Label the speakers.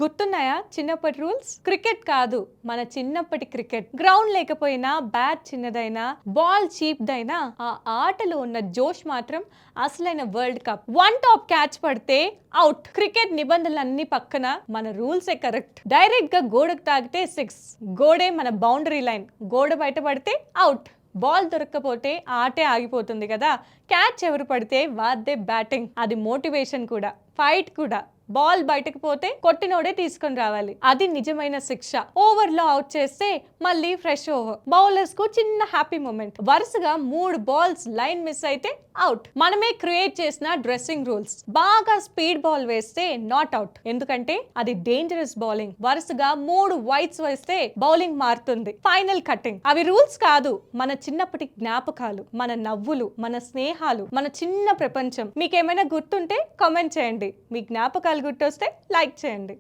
Speaker 1: గుర్తున్నాయా చిన్నప్పటి rules? Cricket కాదు, మన చిన్నప్పటి క్రికెట్. గ్రౌండ్ లేకపోయినా, బ్యాట్ చిన్నదైనా, బాల్ చీప్ దైనా, ఆ ఆటలో ఉన్న జోష్ మాత్రం అసలైన world cup. One top catch పడితే అవుట్. క్రికెట్ నిబంధనలన్నీ పక్కన మన రూల్సే కరెక్ట్. డైరెక్ట్ గా గోడకు తాగితే 6, గోడే మన బౌండరీ లైన్. గోడ బయట పడితే అవుట్. బాల్ దొరక్కపోతే ఆటే ఆగిపోతుంది కదా. క్యాచ్ ఎవరు పడితే వాద్దే బ్యాటింగ్. అది మోటివేషన్ కూడా, ఫైట్ కూడా. బాల్ బయటకు పోతే కొట్టినోడే తీసుకొని రావాలి. అది నిజమైన శిక్ష. ఓవర్ లో అవుట్ చేస్తే మళ్ళీ ఫ్రెష్ ఓవర్. బౌలర్స్ కు చిన్న హ్యాపీ మూమెంట్. వరుసగా 3 బాల్స్ లైన్ మిస్ అయితే అవుట్. మనమే క్రియేట్ చేసిన డ్రెస్సింగ్ రూల్స్. బాగా స్పీడ్ బాల్ వేస్తే నాట్ అవుట్, ఎందుకంటే అది డేంజరస్ బౌలింగ్. వరుసగా 3 వైట్స్ వేస్తే బౌలింగ్ మారుతుంది. Final cutting. అవి రూల్స్ కాదు, మన చిన్నప్పటి జ్ఞాపకాలు, మన నవ్వులు, మన స్నేహాలు, మన చిన్న ప్రపంచం. మీకేమైనా గుర్తుంటే కామెంట్ చేయండి. మీ జ్ఞాపకాలు గుర్తొస్తే లైక్ చేయండి.